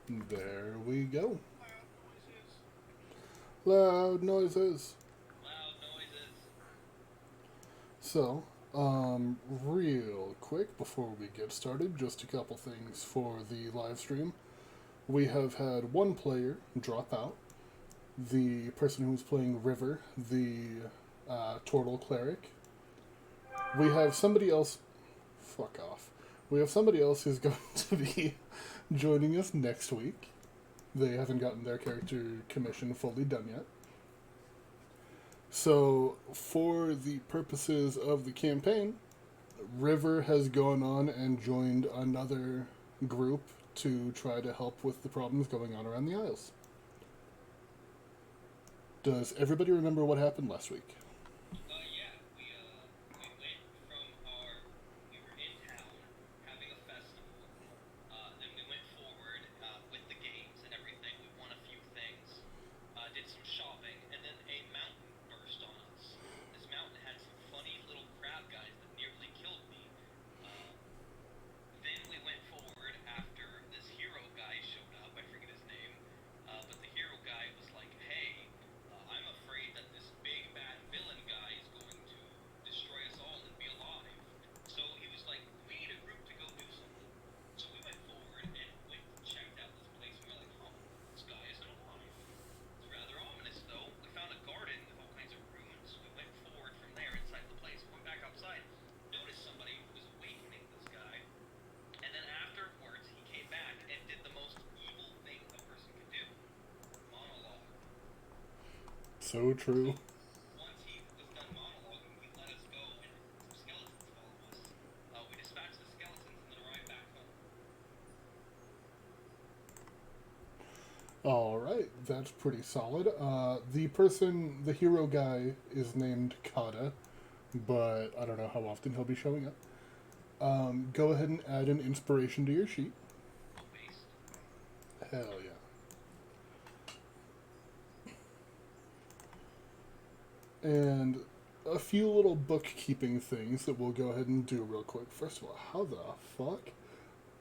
There we go. Loud noises. Loud noises. So, real quick before we get started, just a couple things for the live stream. We have had one player drop out. The person who was playing River, the Turtle Cleric. We have somebody else. Fuck off. We have somebody else who's going to be joining us next week. They haven't gotten their character commission fully done yet. So, for the purposes of the campaign, River has gone on and joined another group to try to help with the problems going on around the Isles. Does everybody remember what happened last week? Yeah, we went from we were in town having a festival. Then we went forward with the games and everything. We won a few things, did some shopping, and then a mountain burst on us. This mountain had some funny little crab guys that nearly killed me. Then we went forward after this hero guy showed up. I forget his name, but the hero guy was like, "Hey, I'm afraid that this big bad villain guy is going to destroy us all and be alive." So he was like, "We need a group to go do something." So we went forward and went and checked out this place. And we were like, "Huh, this guy isn't alive." It's rather ominous, though. We found a garden with all kinds of ruins. We went forward from there inside the place. Went back outside. Noticed somebody who was awakening this guy. And then afterwards, he came back and did the most evil thing a person could do. Monologue. So true. Once he was done monologuing, he let us go, and some skeletons followed us. We dispatched the skeletons and then arrived back home. Alright, that's pretty solid. The hero guy, is named Kata, but I don't know how often he'll be showing up. Go ahead and add an inspiration to your sheet. Based. Hell yeah. And a few little bookkeeping things that we'll go ahead and do real quick. First of all, how the fuck?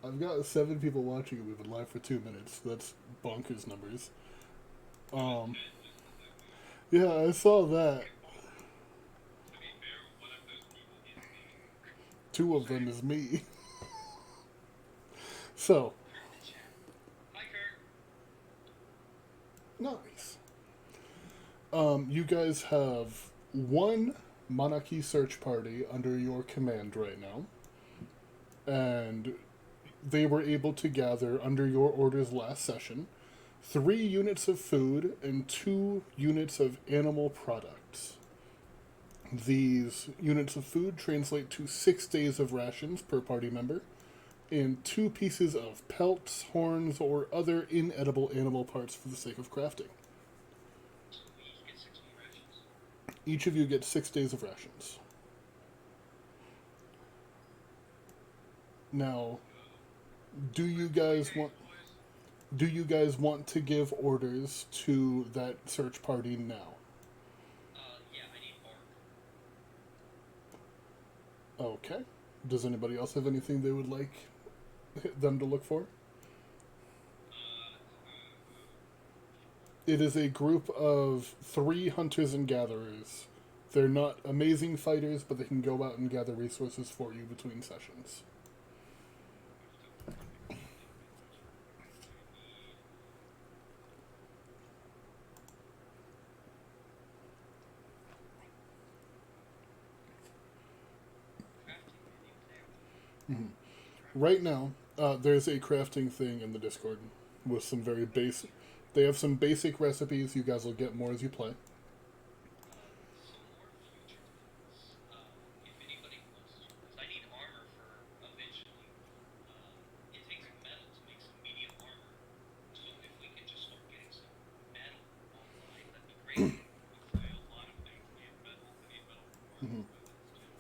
I've got 7 people watching and we've been live for 2 minutes. That's bonkers numbers. Yeah, I saw that. To be fair, one of those people is me. 2 of them is me. So, Kurt in the chat. Hi, Kurt. nice. You guys have one monarchy search party under your command right now. And they were able to gather, under your orders last session, 3 units of food and 2 units of animal products. These units of food translate to 6 days of rations per party member, and 2 pieces of pelts, horns, or other inedible animal parts for the sake of crafting. So we each get 6 more rations. Each of you gets 6 days of rations. Now, do you guys want to give orders to that search party now? Yeah, I need bark. Okay. Does anybody else have anything they would like them to look for? It is a group of 3 hunters and gatherers. They're not amazing fighters, but they can go out and gather resources for you between sessions. Right now, there's a crafting thing in the Discord with some very basic. They have some basic recipes. You guys will get more as you play. Some more future things. If anybody wants to, because I need armor for eventually. It takes metal to make some medium armor. So if we can just start getting some metal online, that'd be great. We say a lot of things need metal. We need metal for armor weapons too.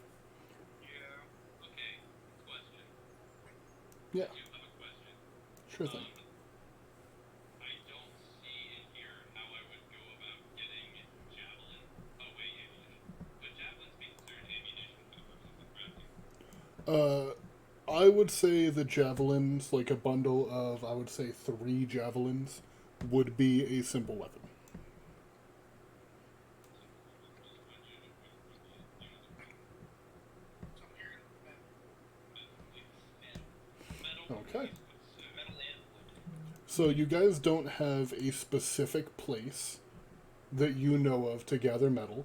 Yeah. Okay. Question. Yeah, I do have a question. sure thing. I don't see in here how I would go about getting javelin. Oh wait, ammunition. Would javelins be considered ammunition for the purposes of crafting? would say the javelins, like a bundle of, I would say 3 javelins, would be a simple weapon. Okay. Metal and wood. So you guys don't have a specific place that you know of to gather metal,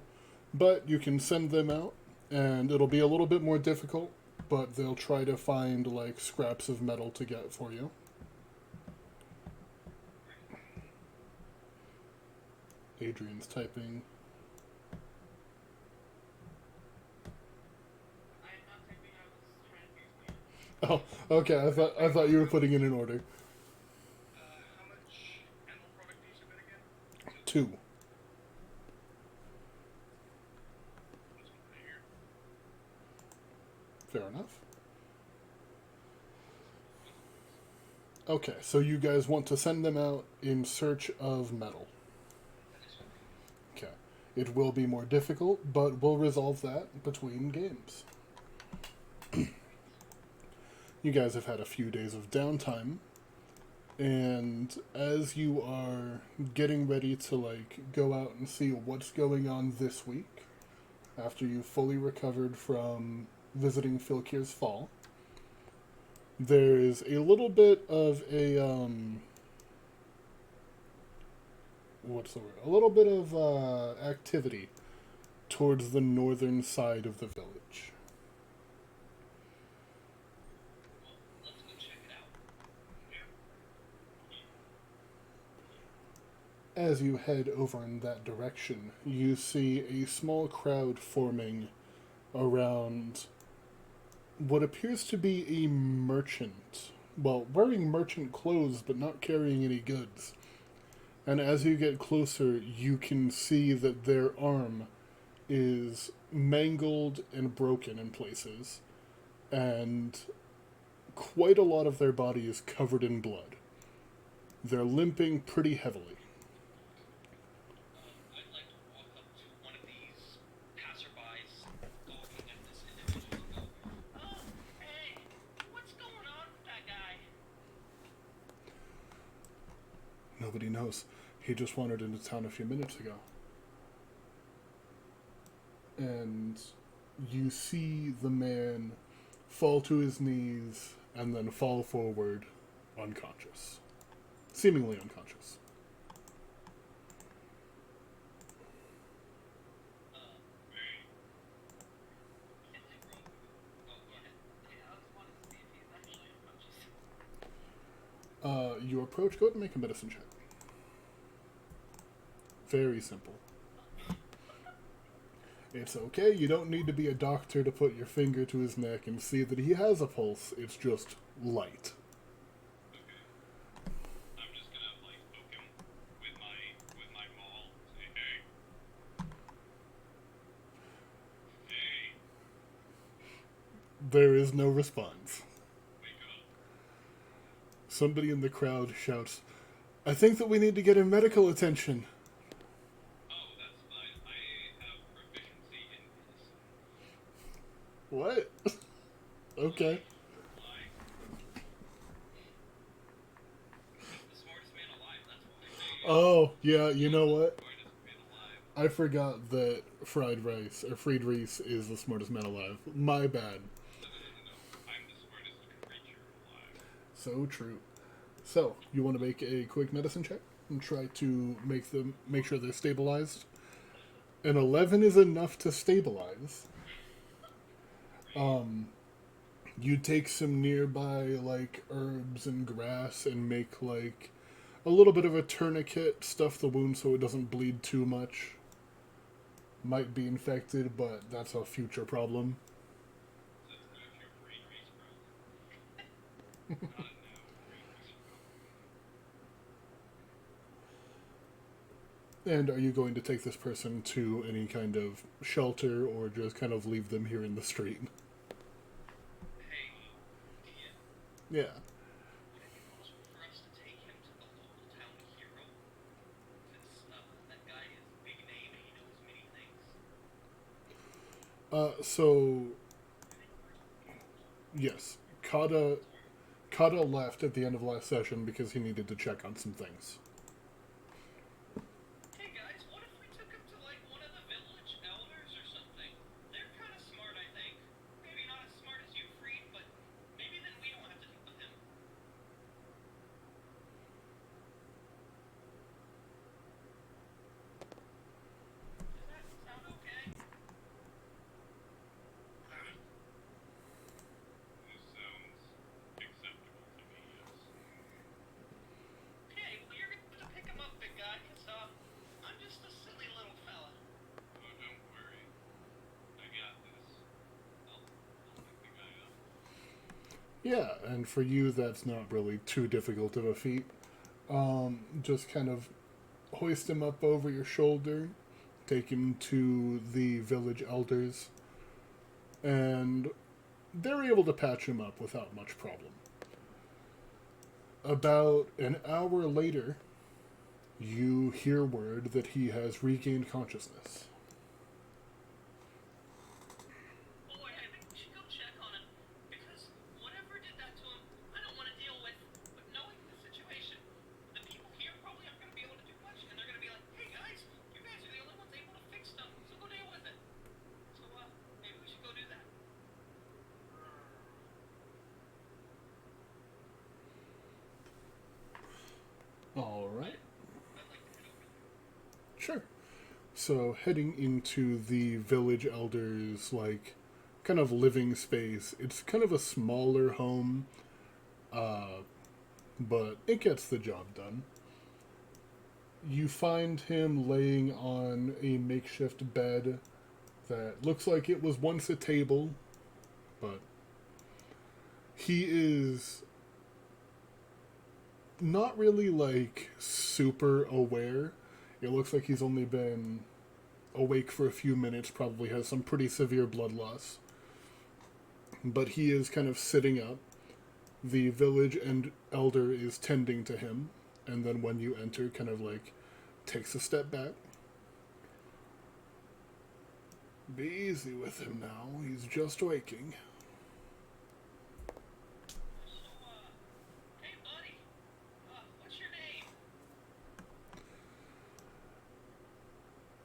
but you can send them out, and it'll be a little bit more difficult, but they'll try to find like scraps of metal to get for you. Adrian's typing. I'm not typing, I was trying to fix my Oh, okay. I thought you were putting in an order. How much animal product do you submit again? 2. Let's put it here. Fair enough. Okay, so you guys want to send them out in search of metal. That is correct. Okay. It will be more difficult, but we'll resolve that between games. You guys have had a few days of downtime, and as you are getting ready to like go out and see what's going on this week, after you fully recovered from visiting Filkir's Fall, there is a little bit of a what's the word? A little bit of activity towards the northern side of the village. Well, let's go check it out. As you head over in that direction, you see a small crowd forming around what appears to be a merchant. Well, wearing merchant clothes but not carrying any goods. And as you get closer, you can see that their arm is mangled and broken in places, and quite a lot of their body is covered in blood. They're limping pretty heavily. I'd like to walk up to one of these passerbys, gawking at this individual, and go, "Oh, hey, what's going on with that guy?" Nobody knows. He just wandered into town a few minutes ago. And you see the man fall to his knees and then fall forward unconscious. Seemingly unconscious. Can I roll? Oh, go ahead. Yeah, I was wanting to see if he's actually unconscious. You approach, go ahead and make a medicine check. Very simple. It's okay, you don't need to be a doctor to put your finger to his neck and see that he has a pulse. It's just light. Okay. I'm just gonna like poke him with my maul. Say, hey. Hey, There is no response. wake up. Somebody in the crowd shouts, I think that we need to get him medical attention. Oh, that's fine. I have proficiency in medicine. What? Okay. Why? He's the smartest man alive, that's why. Oh, yeah, you know what? Smartest man alive. I forgot that fried rice is the smartest man alive. My bad. No. I'm the smartest creature alive. So true. So, you want to make a quick medicine check and try to make sure they're stabilized. An 11 is enough to stabilize. You take some nearby like herbs and grass and make like a little bit of a tourniquet, stuff the wound so it doesn't bleed too much. Might be infected, but that's a future problem. That's not your brain race problem. Not now. And are you going to take this person to any kind of shelter or just kind of leave them here in the street? Hey, Yeah. yeah. Would it be possible for us to take him to the local town hero? Since that guy is big name and he knows many things. So, yes. Kata left at the end of last session because he needed to check on some things. Hey guys, what if we took him to like one of the village elders or something? They're kind of smart, I think. Maybe not as smart as you, Freed, but maybe then we don't have to deal with him. Does that sound okay? This sounds acceptable to me, yes. Okay, well you're gonna have to pick him up, big guy, 'cause I'm just a silly little fella. Oh, don't worry. I got this. I'll pick the guy up. Yeah, and for you, that's not really too difficult of a feat. Just kind of hoist him up over your shoulder, take him to the village elders, and they're able to patch him up without much problem. About an hour later, you hear word that he has regained consciousness. Boy, I think we should go check on him, because whatever did that to him, I don't want to deal with. But knowing the situation, the people here probably aren't going to be able to do much, and they're going to be like, hey guys, you guys are the only ones able to fix stuff, so go deal with it. So, maybe we should go do that. All right. I'd like to head over there. Sure. So, heading into the village elders, like, kind of living space, it's kind of a smaller home, but it gets the job done. You find him laying on a makeshift bed that looks like it was once a table, but he is not really, like, super aware. It looks like he's only been awake for a few minutes, probably has some pretty severe blood loss. But he is kind of sitting up. The village and elder is tending to him, and then when you enter, kind of like takes a step back. Be easy with him now, he's just waking. So, hey buddy, what's your name?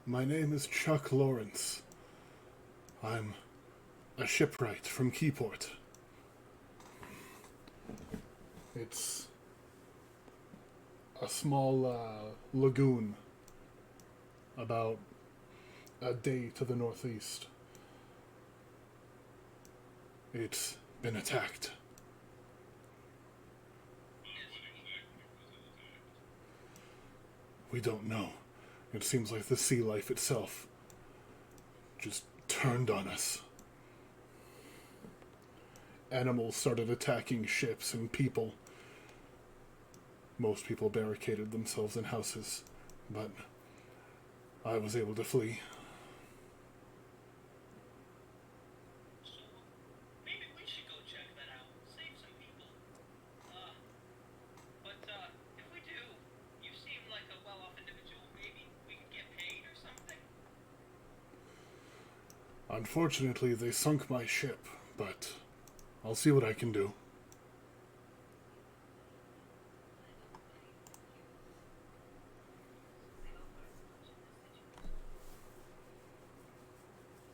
My name is Chuck Lawrence. I'm a shipwright from Keyport. It's a small lagoon about a day to the northeast. It's been attacked. What exactly was it attacked? We don't know. It seems like the sea life itself just turned on us. Animals started attacking ships and people. Most people barricaded themselves in houses, but I was able to flee. So, maybe we should go check that out, save some people. But, if we do, you seem like a well-off individual, maybe we could get paid or something? Unfortunately, they sunk my ship, but I'll see what I can do.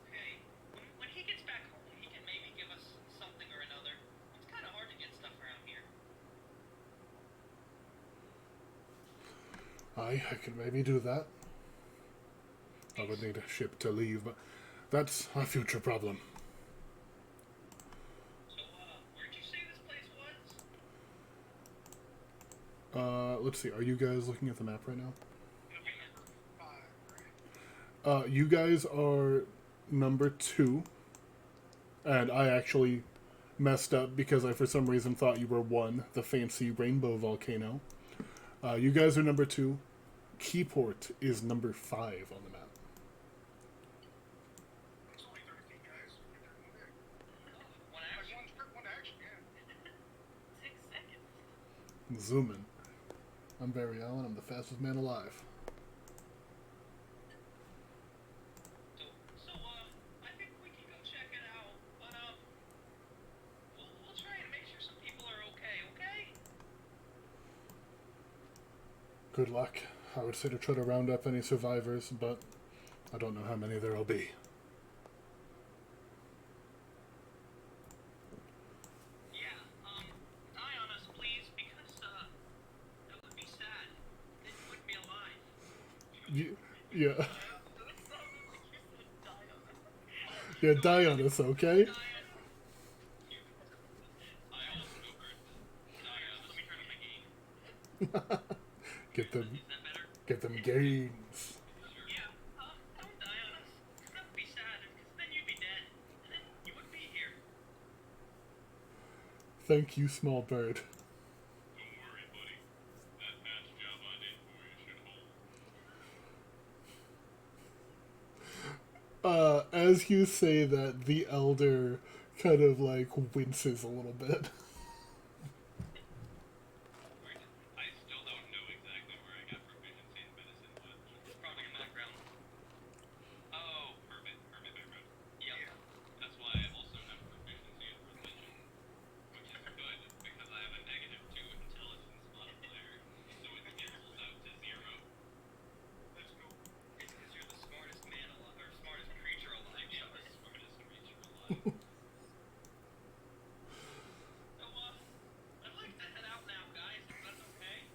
Okay, when he gets back home, he can maybe give us something or another. It's kind of hard to get stuff around here. I could maybe do that. I would need a ship to leave, but that's a future problem. So, where'd you say this place was? Let's see, are you guys looking at the map right now? It'll be number 5, right? You guys are number 2, and I actually messed up because I for some reason thought you were 1, the fancy rainbow volcano. You guys are number 2. Keyport is number 5 on the map. It's only 30 feet, guys. We'll get there in a bit. One Like action. one quick one action, yeah. 6 seconds. Zooming. I'm Barry Allen. I'm the fastest man alive. So, I think we can go check it out, but, we'll try and make Good luck. I would say to try to round up any survivors, but I don't know how many there will be. Yeah, die on us, please, because, that would be sad. Then you wouldn't be alive. Yeah. That sounded like you said die on us. Yeah, die on us, okay? Die on I also heard die on Let us. me turn up my gain. Get them, Is that better? get them gains. Sure. Yeah, don't die on us. 'Cause that would be sad, because then you'd be dead. And then you wouldn't be here. Thank you, small bird. Don't worry, buddy. That patch job I did for you should hold. As you say that, the elder kind of like winces a little bit. I still don't know exactly where I got proficiency in medicine, but It's probably in the background. oh, hermit background. Yeah. That's why I also have proficiency in religion, which is good because I have a -2 intelligence modifier, so it cancels out to 0. Let's go. It's because you're the smartest man alive, or smartest creature alive. Yeah, Sorry. the smartest creature alive. So, I'd like to head out now, guys, if that's okay.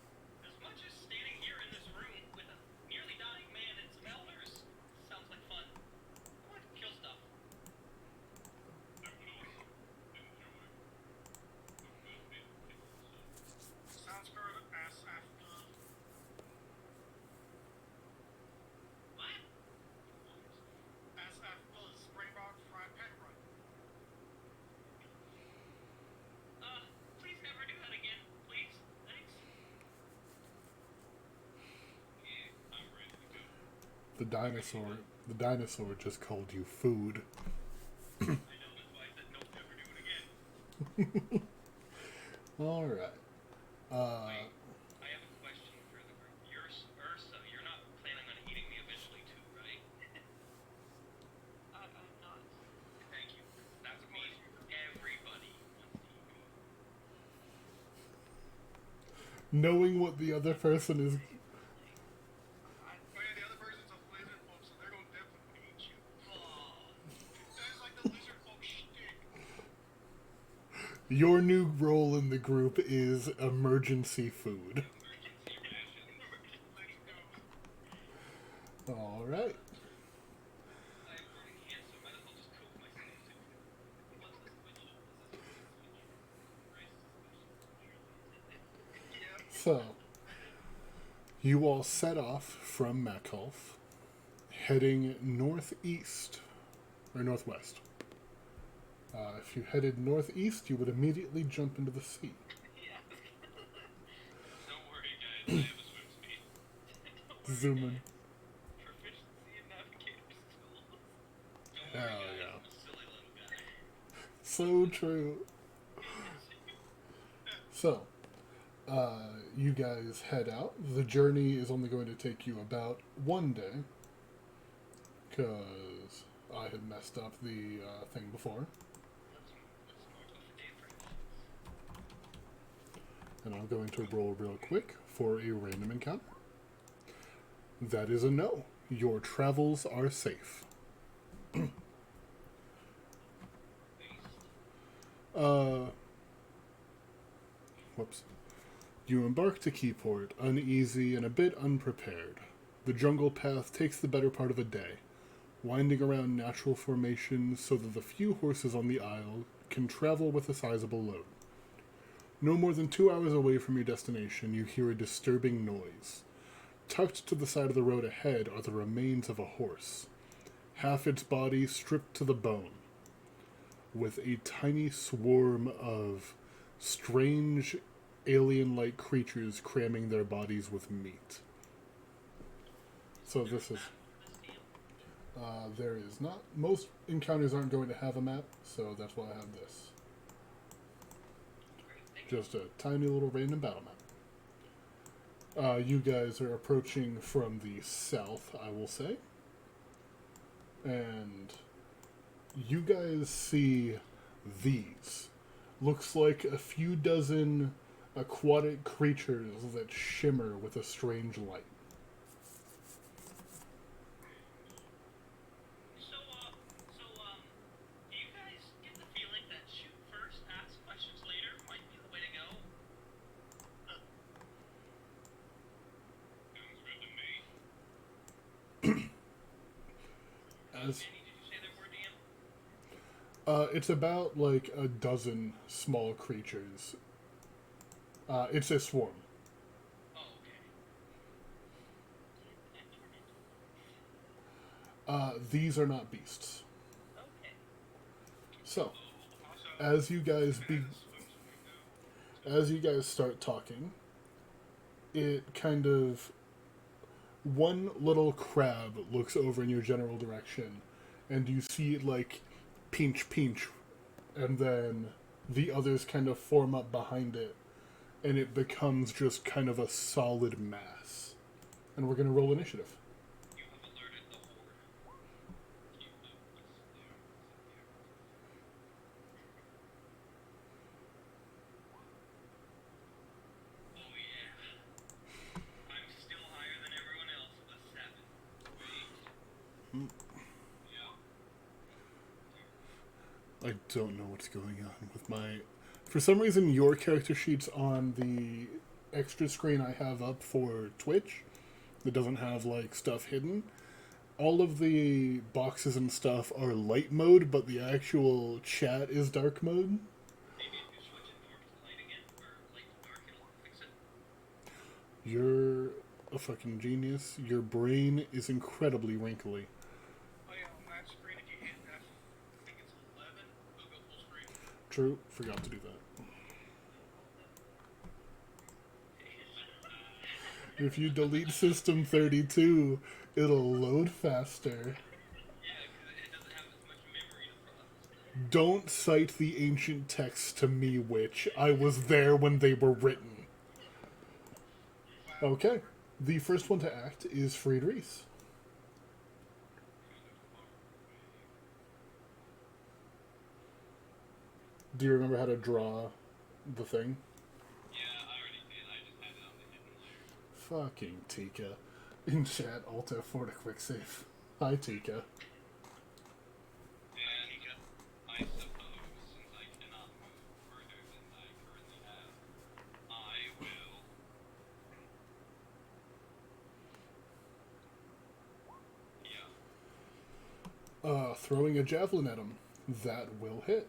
As much as standing here in this room with a nearly dying man and some elders sounds like fun, I want to kill stuff. I would also enjoy a good bit of killing stuff. Sounds good. What? SF Springbok Fried Pet Run. Please never do that again, please. Thanks. Yeah, I'm ready to go. The dinosaur just called you food. I know, that's why I said no, never do it again. Alright. I have a question for the group. You're Ursa. You're not planning on eating me eventually, too, right? I'm not. Thank you. That would mean everybody wants to eat me. Knowing what the other person is. Oh yeah, the other person's a lizard folk, so they're gonna definitely eat you. That's like the lizard folk shtick. Your new role in the group is emergency food. Emergency rations. Let's go. Alright. I have burning hands, so I might as well just cook myself, too. What's the switch? Yeah. So, you all set off from Macholf, heading northeast, or northwest. If you headed northeast, you would immediately jump into the sea. Don't worry, guys. I have a swim speed. Zoom in. Proficiency in navigator skills. Don't Hell worry, guys. yeah. I'm a silly little guy. So true. So, you guys head out. The journey is only going to take you about 1 day, because I had messed up the thing before. That's more of a day for And I'm going to roll real quick for a random encounter. That is a no. Your travels are safe. Whoops. You embark to Keyport, uneasy and a bit unprepared. The jungle path takes the better part of a day, winding around natural formations so that the few horses on the isle can travel with a sizable load. No more than 2 hours away from your destination, you hear a disturbing noise. Tucked to the side of the road ahead are the remains of a horse, half its body stripped to the bone, with a tiny swarm of strange alien-like creatures cramming their bodies with meat. So this is... there is not... Most encounters aren't going to have a map, so that's why I have this. Just a tiny little random battle map. You guys are approaching from the south, I will say. And you guys see these. Looks like a few dozen aquatic creatures that shimmer with a strange light. Do you guys get the feeling that shoot first, ask questions later might be the way to go? Sounds good to me. As Danny, did you say there were DM? it's about like a dozen small creatures. It's a swarm. Oh, okay. These are not beasts. Okay. So, Also, as you guys it has be, a swim as you guys start talking, it kind of one little crab looks over in your general direction, and you see it like pinch pinch, and then the others kind of form up behind it, and it becomes just kind of a solid mass. And we're gonna roll initiative. You have alerted the horde. Keep up with there. Oh yeah. I'm still higher than everyone else with a 7. Wait. Yeah. I don't know what's going on with my. For some reason, your character sheet's on the extra screen I have up for Twitch that doesn't have like stuff hidden. All of the boxes and stuff are light mode, but the actual chat is dark mode. Maybe if you switch it dark to light again, or light to dark, it'll fix it. You're a fucking genius. Your brain is incredibly wrinkly. Oh yeah, on that screen, if you hit F, I think it's 11, it'll go full screen. True, forgot to do that. If you delete System 32, it'll load faster. Yeah, because it doesn't have as much memory to process. Don't cite the ancient texts to me, witch. I was there when they were written. Okay. The first one to act is Friedrichs. Do you remember how to draw the thing? Yeah, I already did. I just had it on the hidden layer. Fucking Tika. In chat, Alt F4 to quick save. Hi, Tika. And I suppose, since I cannot move further than I currently have, I will. Yeah. Throwing a javelin at him. That will hit.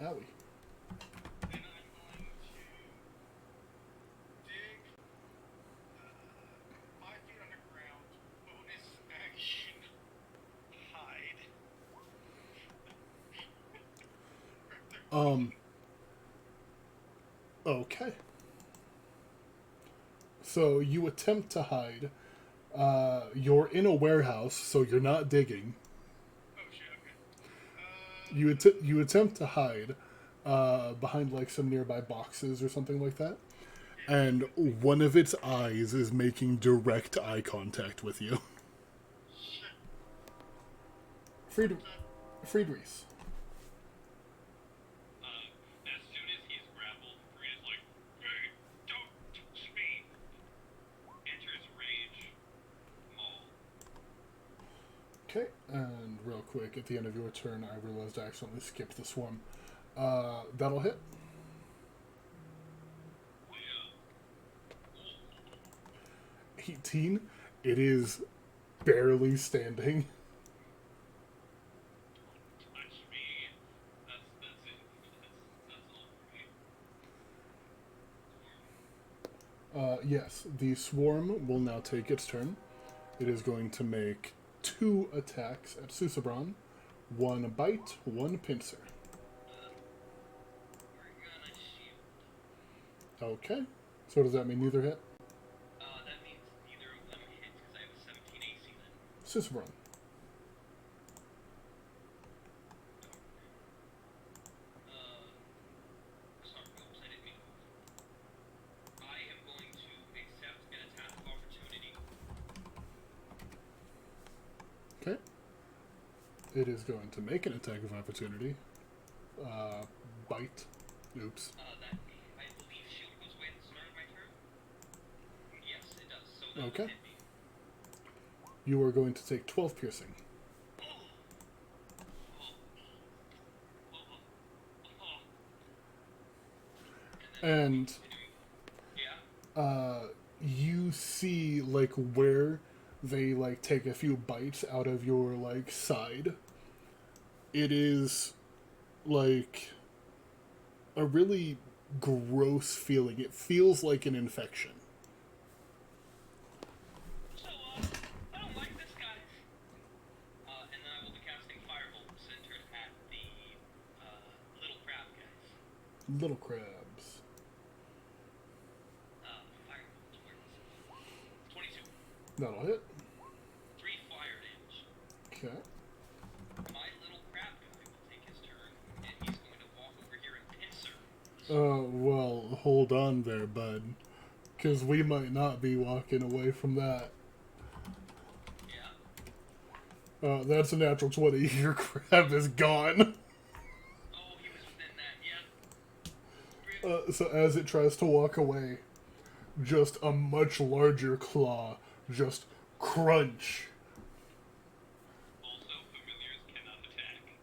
Owie. Then I'm going to dig 5 feet underground, bonus action, hide. Okay. So you attempt to hide. You're in a warehouse, so you're not digging. Oh shit, okay. You attempt to hide behind like some nearby boxes or something like that, and one of its eyes is making direct eye contact with you. Shit. Fried- Friedrichs. As soon as he's grappled, Frida's like, "Hey, don't touch me!" Enters rage. Maul. Okay, and real quick, at the end of your turn, I realized I accidentally skipped the swarm. That'll hit. Yeah. 18. It is barely standing. Touch me. That's it. That's all for me. Yes, the swarm will now take its turn. It is going to make 2 attacks at Susabron. 1 bite, 1 pincer. We're gonna shield. Okay. So does that mean neither hit? That means neither of them hit because I have a 17 AC then. Susabron. Sorry, oops, I didn't mean to move. I am going to accept an attack of opportunity. Okay. It is going to make an attack of opportunity. Bite. Oops. That I believe shield goes away at the start of my turn. Yes, it does. So that Okay. will hit me. You are going to take 12 piercing. And Yeah. you see like where they like take a few bites out of your like side. It is like a really gross feeling. It feels like an infection. So, I don't like this guy. And then I will be casting Firebolt centered at the little crab guys. Little crabs. Firebolt, where is it? 22. That'll hit. 3 fire damage. Okay. My little crab guy will take his turn, and he's going to walk over here and pincer. Well, hold on there, bud. Because we might not be walking away from that. Yeah. That's a natural 20. Your crab is gone. Oh, he was within that, yeah. So as it tries to walk away, just a much larger claw just crunch. Also, familiars cannot attack.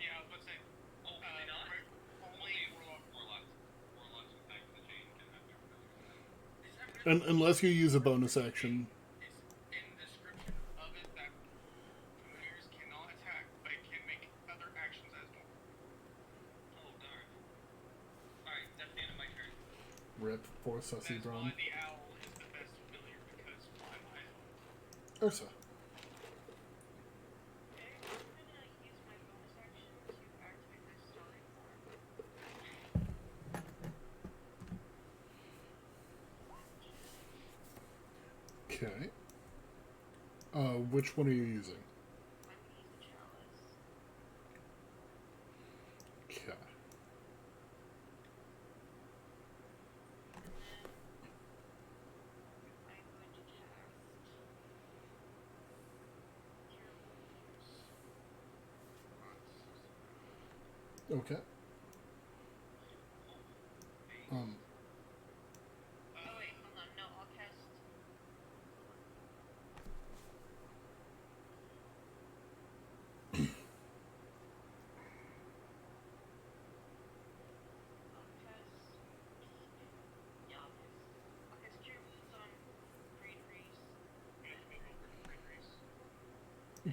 Yeah, I was about to say. Oh, can they not? Right, only warlock. Warlocks with back to the chain can have their familiars attack. Is that really? Unless you use a bonus action. It's in the description of it that familiars cannot attack, but can make other actions as normal. Oh, darn. Alright, that's the end of my turn. Rip, poor Sussy That's Braun. why the owl is the best familiar, because fly might. Ursa. Okay, I'm gonna use my bonus action to activate my starry form. Okay. Which one are you using? I'm gonna use the chalice. Okay. And then I'm going to cast Cure Wounds on Susan. Okay. Um, Oh wait, hold on. No, I'll cast. Yeah, I'll cast Cure Wounds on Green Reese. You have to make roll for free grease.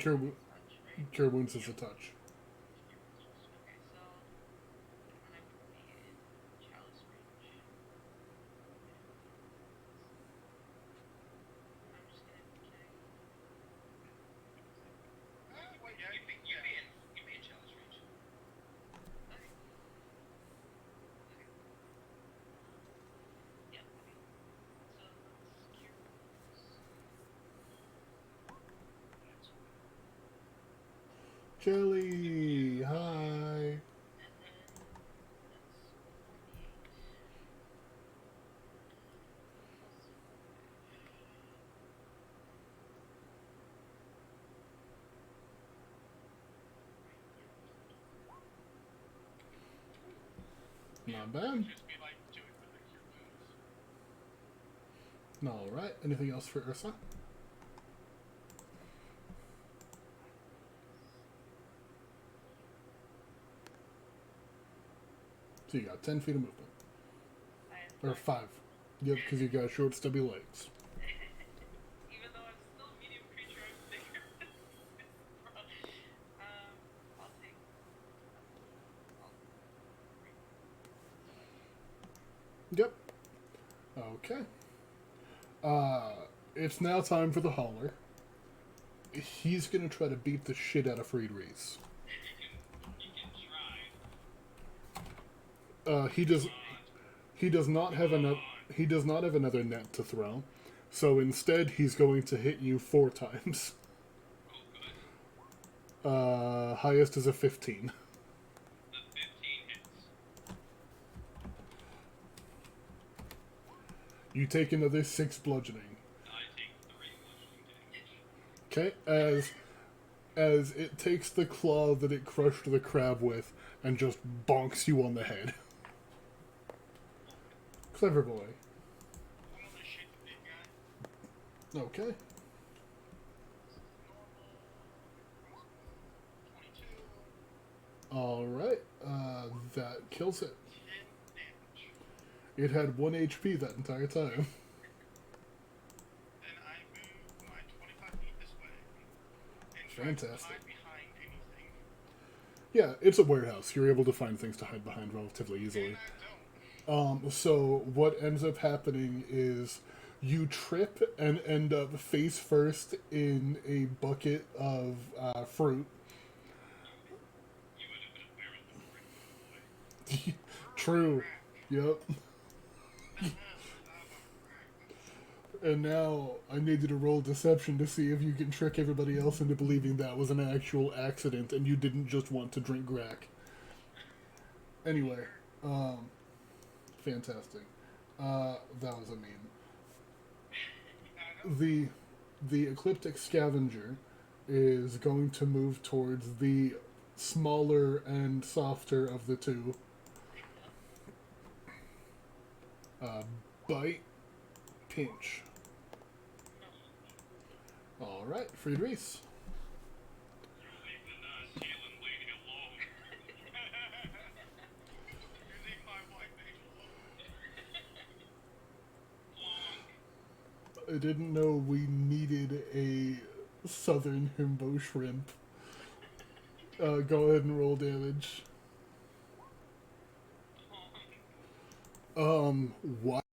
Cure, Touch, right? Cure Wounds is a touch. Okay, so Kelly, hi. And then that's 48. Not It bad. would just be like doing the cure wounds. All right. Anything else for Ursa? So you got 10 feet of movement. I have Or 5. 5. Yep, because you got short, stubby legs. Even though I'm still a medium creature, I'm bigger than this, bro. I'll take. Yep. Okay. It's now time for the hauler. He's gonna try to beat the shit out of Freed Reese. You can try. He does. He does not have enough. He does not have another net to throw, so instead he's going to hit you 4 times. Oh, good. Highest is a 15. The 15 hits. You take another 6 bludgeoning. I take 3 bludgeoning damage. Okay, as it takes the claw that it crushed the crab with and just bonks you on the head. Clever boy. I'm gonna shoot the big guy. Okay. Normal. 22. Alright. That kills it. 10 damage. It had 1 HP that entire time. Then I move my 25 feet this way. And try to Fantastic. hide behind anything. Yeah, it's a warehouse. You're able to find things to hide behind relatively easily. And I don't. So what ends up happening is you trip and end up face first in a bucket of fruit. You would have been a barrel before it, True. Yep. And now I need you to roll deception to see if you can trick everybody else into believing that was an actual accident and you didn't just want to drink grack. Anyway, fantastic. That was a meme. The ecliptic scavenger is going to move towards the smaller and softer of the two. Bite, pinch. All right, Friedrichs. You're leaving healing lady alone. You leave my white mage alone. Long. I didn't know we needed a southern himbo shrimp. Go ahead and roll damage. What?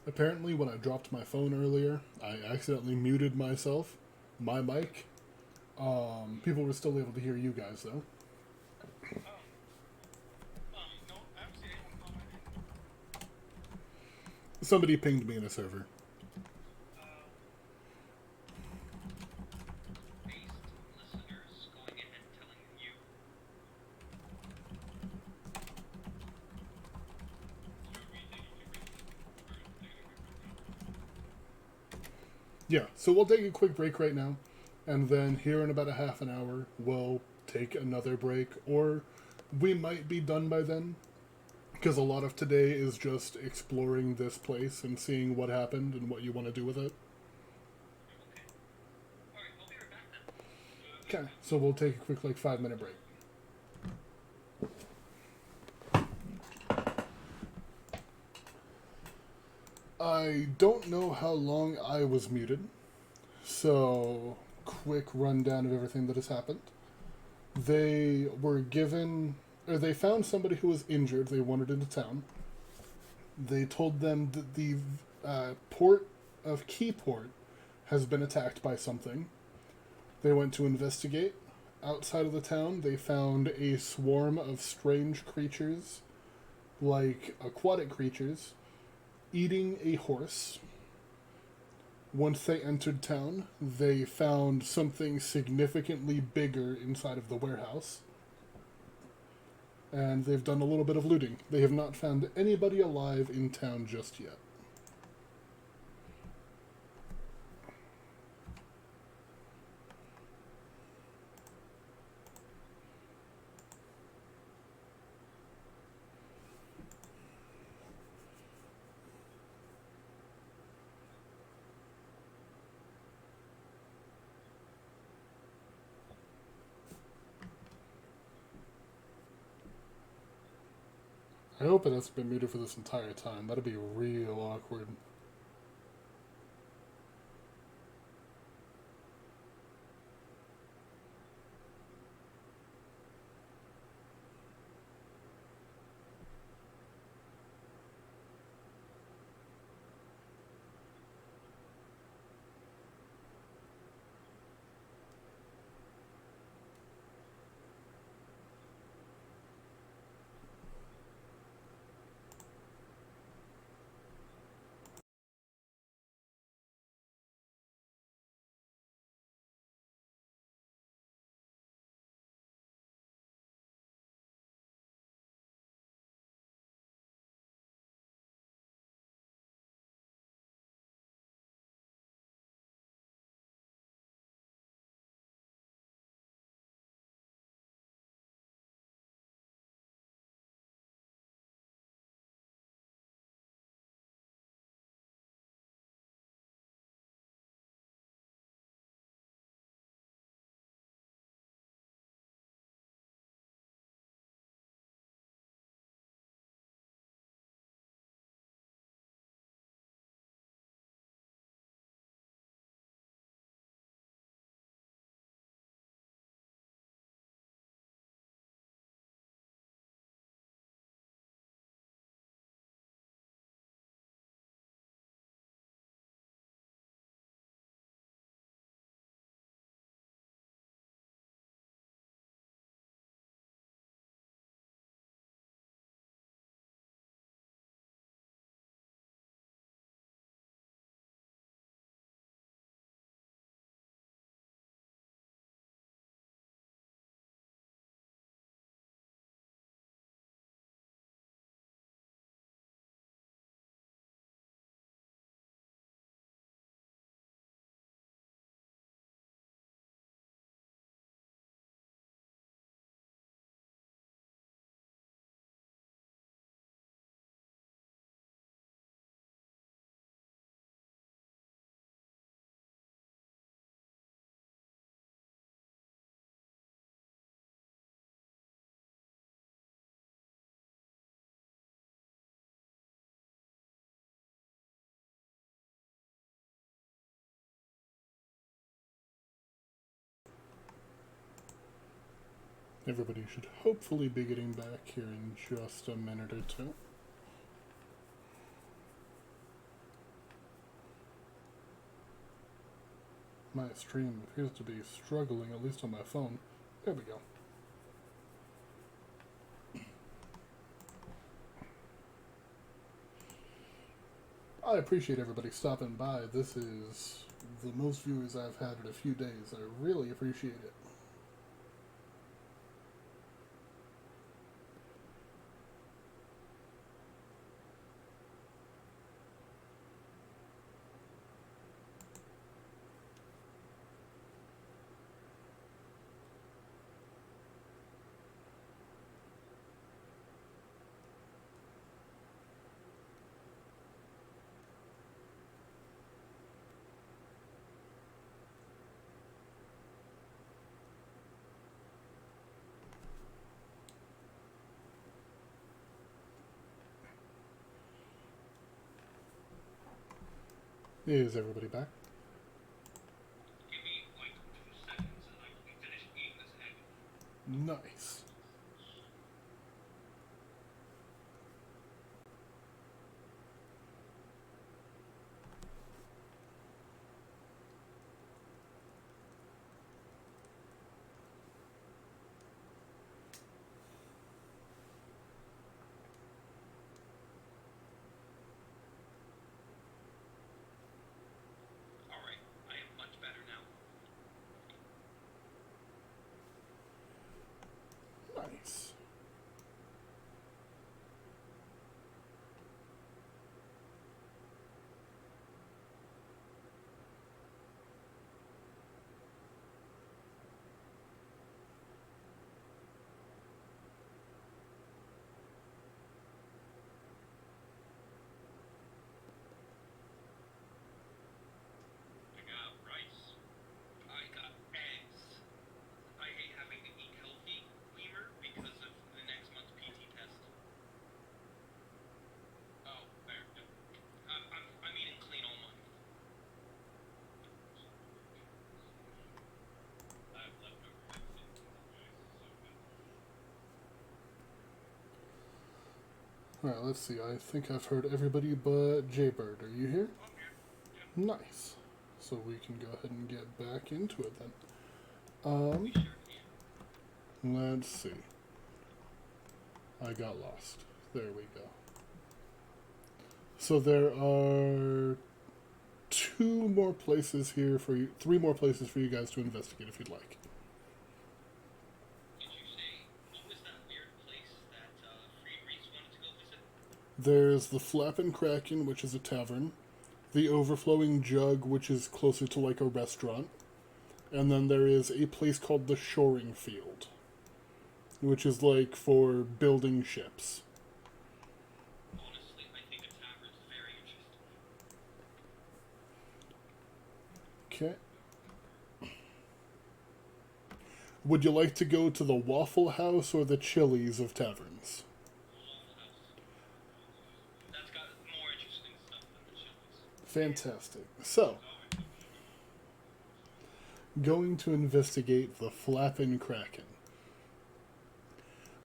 Apparently, when I dropped my phone earlier, I accidentally muted myself, my mic. People were still able to hear you guys, though. Oh. No, I haven't seen anyone comment in. Somebody pinged me in a server. Based listeners going ahead telling you. So are we taking a break? Or taking a quick break now? Yeah, so we'll take a quick break right now, and then here in about a half an hour, we'll take another break, or we might be done by then, because a lot of today is just exploring this place and seeing what happened and what you want to do with it. Okay. Alright, I'll be right back then. Okay, so we'll take a quick, 5-minute break. I don't know how long I was muted, so quick rundown of everything that has happened. They were given, or they found somebody who was injured. They wandered into town. They told them that the port of Keyport has been attacked by something. They went to investigate. Outside of the town, they found a swarm of strange creatures, like aquatic creatures, eating a horse. Once they entered town, they found something significantly bigger inside of the warehouse. And they've done a little bit of looting. They have not found anybody alive in town just yet. I hope it hasn't been muted for this entire time. That'd be real awkward. Everybody should hopefully be getting back here in just a minute or two. My stream appears to be struggling, at least on my phone. There we go. I appreciate everybody stopping by. This is the most viewers I've had in a few days. I really appreciate it. Is everybody back? Give me like 2 seconds and I will be finished eating this egg. Nice. Alright, I am much better now. Nice. I got rice. I got eggs. I hate having to eat healthy, Weimer, because of the next month's PT test. Oh, there. Yep. I'm eating clean all month. I have leftover eggs sitting in the place, so good. Alright, let's see. I think I've heard everybody but Jaybird. Are you here? I'm here. Nice. So we can go ahead and get back into it then. We sure can. Let's see. I got lost. There we go. So there are 2 more places here for you, 3 more places for you guys to investigate if you'd like. Did you say, what was that weird place that Free Reese wanted to go visit? There's the Flappin' Kraken, which is a tavern. The Overflowing Jug, which is closer to like a restaurant. And then there is a place called the Shoring Field, which is like for building ships. Honestly, I think a tavern's very interesting. Okay. Would you like to go to the Waffle House or the Chili's of taverns? Waffle House. That's got more interesting stuff than the Chili's. Fantastic. So, going to investigate the Flappin' Kraken.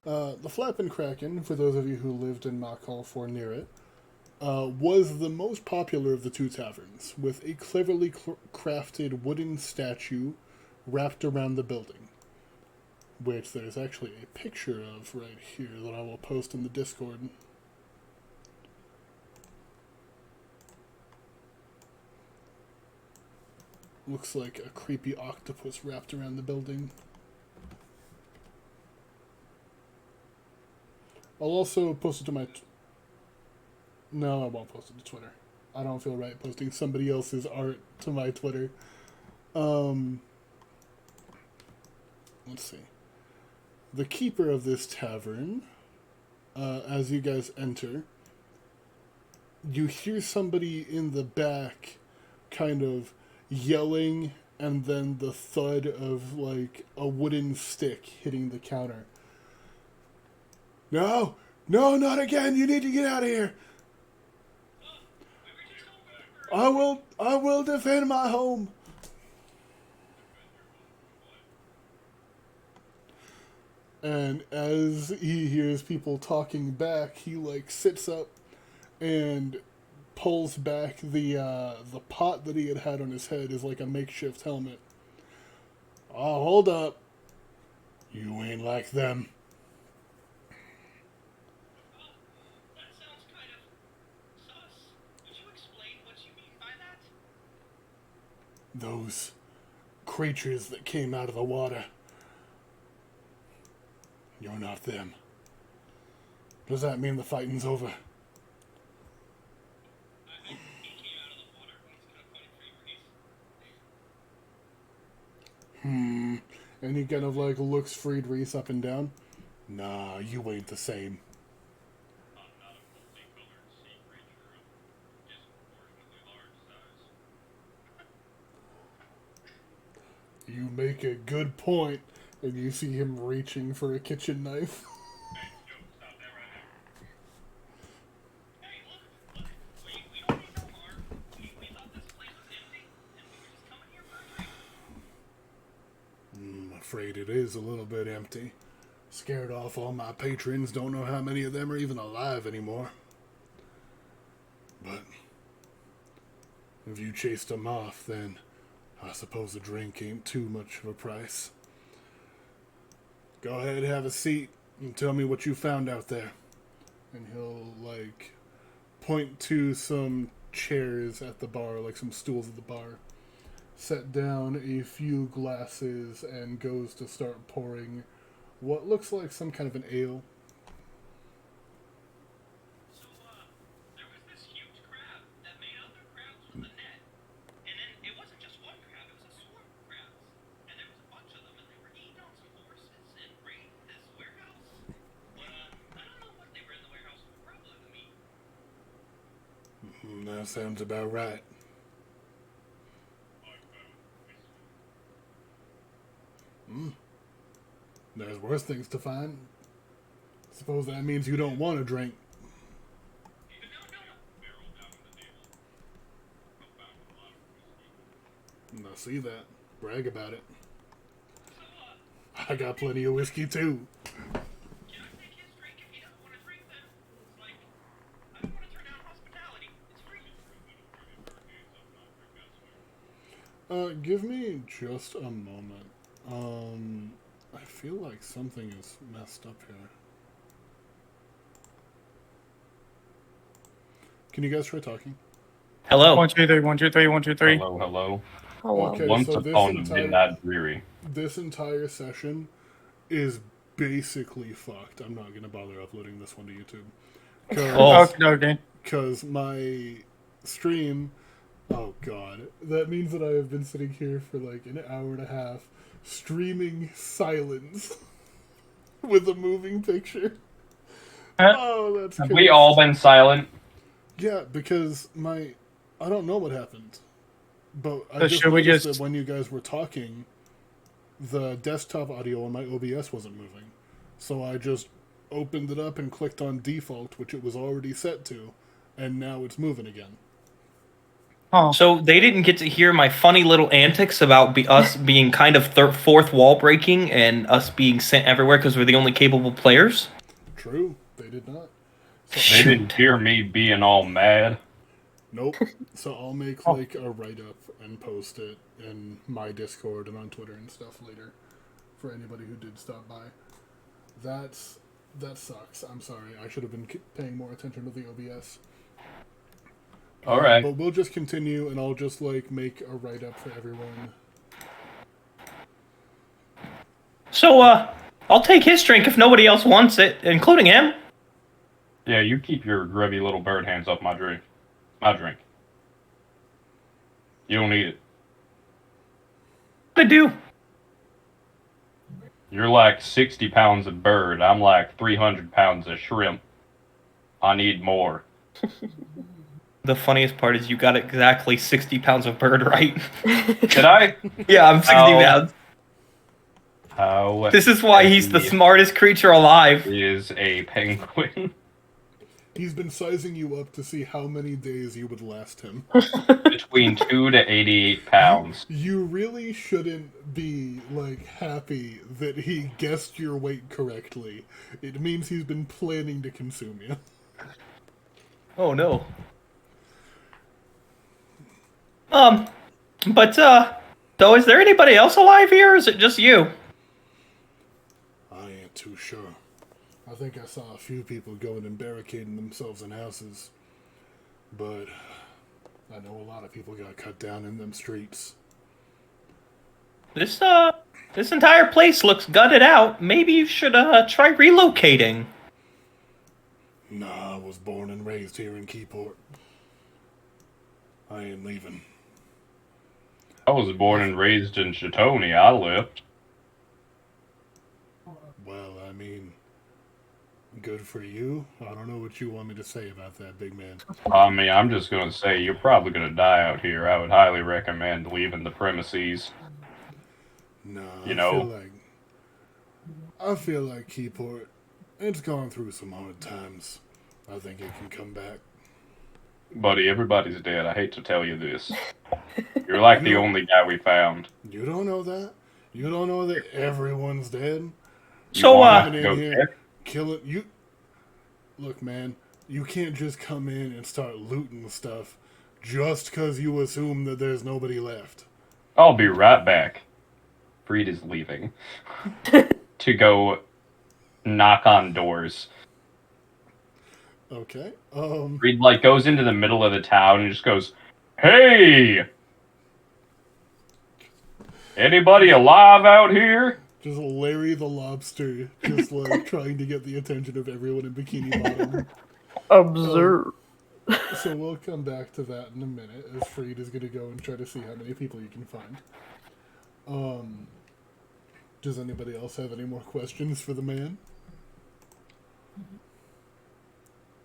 The Flappin' Kraken, for those of you who lived in Machall or near it, was the most popular of the 2 taverns, with a cleverly crafted wooden statue wrapped around the building, which there's actually a picture of right here that I will post in the Discord. Looks like a creepy octopus wrapped around the building. I'll also post it to my... No, I won't post it to Twitter. I don't feel right posting somebody else's art to my Twitter. Let's see. The keeper of this tavern, as you guys enter, you hear somebody in the back kind of yelling, and then the thud of like a wooden stick hitting the counter. No, not again! You need to get out of here. I will defend my home. And as he hears people talking back, he like sits up and pulls back the pot that he had on his head is like a makeshift helmet. Oh, hold up. You ain't like them. That sounds kind of sus. Would you explain what you mean by that? Those creatures that came out of the water. You're not them. Does that mean the fighting's over? He came out of the water. He's gonna fight for Reese. And he kind of like looks Freed Reese up and down. Nah, you ain't the same. I'm not a multicolored sea creature of disproportionately large size. You make a good point, and you see him reaching for a kitchen knife. Hey, yo, stop that right now. Hey, look. We don't need no more. We thought this place was empty, and we were just coming here for a drink. I'm afraid it is a little bit empty. Scared off all my patrons. Don't know how many of them are even alive anymore. But if you chased them off, then I suppose a drink ain't too much of a price. Go ahead, have a seat, and tell me what you found out there. And he'll, like, point to some chairs at the bar, like some stools at the bar. Set down a few glasses and goes to start pouring what looks like some kind of an ale. So, there was this huge crab that made other crabs with a net. And then it wasn't just one crab, it was a swarm of crabs. And there was a bunch of them, and they were eating on some horses and raiding this warehouse. But, I don't know what they were in the warehouse, probably the meat. That sounds about right. There's worse things to find. Suppose that means you don't want to drink. No. Barrel down on the table. Profound with a lot of whiskey. I see that. Brag about it. So, I got plenty of whiskey too. can I take his drink if he doesn't want to drink then? It's like, I don't want to turn down hospitality. It's free. Give me just a moment. I feel like something is messed up here. Can you guys try talking? Hello. 1, 2, 3, 1, 2, 3, 1, 2, 3. Hello, hello. Hello. Okay, Once so this upon a entire- midnight dreary. This entire session is basically fucked. I'm not gonna bother uploading this one to YouTube. Oh. Okay. Because my stream, oh god, that means that I have been sitting here for like an hour and a half streaming silence with a moving picture. Oh, that's Have crazy. we all been silent? Yeah, because I don't know what happened, but I So just should we noticed just- that when you guys were talking, the desktop audio on my OBS wasn't moving. So I just opened it up and clicked on default, which it was already set to, and now it's moving again. Oh, So they didn't get to hear my funny little antics about us being kind of fourth wall breaking and us being sent everywhere because we're the only capable players. True, they did not. They didn't hear me being all mad. Nope. So I'll make like a write-up and post it in my Discord and on Twitter and stuff later for anybody who did stop by. That sucks. I'm sorry. I should have been paying more attention to the OBS. All right. But we'll just continue, and I'll just like make a write-up for everyone. So I'll take his drink if nobody else wants it, including him. Yeah, you keep your grubby little bird hands off my drink. My drink. You don't need it. I do. You're like 60 pounds of bird. I'm like 300 pounds of shrimp. I need more. The funniest part is you got exactly 60 pounds of bird right. Did I? Yeah, I'm 60 Ow. pounds. How This is why he's the heavy smartest creature alive. is a penguin? He's been sizing you up to see how many days you would last him. Between 2 to 88 pounds. You really shouldn't be, like, happy that he guessed your weight correctly. It means he's been planning to consume you. Oh no. But though, is there anybody else alive here, or is it just you? I ain't too sure. I think I saw a few people going and barricading themselves in houses. But I know a lot of people got cut down in them streets. This entire place looks gutted out. Maybe you should try relocating. Nah, I was born and raised here in Keyport. I ain't leaving. I was born and raised in Chitoni. I left. Well, I mean, good for you. I don't know what you want me to say about that, big man. I mean, I'm just gonna say you're probably gonna die out here. I would highly recommend leaving the premises. Nah, You know. I feel like Keyport, it's gone through some hard times. I think it can come back. Buddy, everybody's dead. I hate to tell you this. You're like the only guy we found. You don't know that? You don't know that everyone's dead? So, Coming in go here, check? killing you. Look, man, you can't just come in and start looting stuff just because you assume that there's nobody left. I'll be right back. Freed is leaving to go knock on doors. Okay. Freed like goes into the middle of the town and just goes, "Hey, anybody alive out here?" Just Larry the Lobster, just like trying to get the attention of everyone in Bikini Bottom. Observe. So we'll come back to that in a minute, as Freed is going to go and try to see how many people you can find. Does anybody else have any more questions for the man?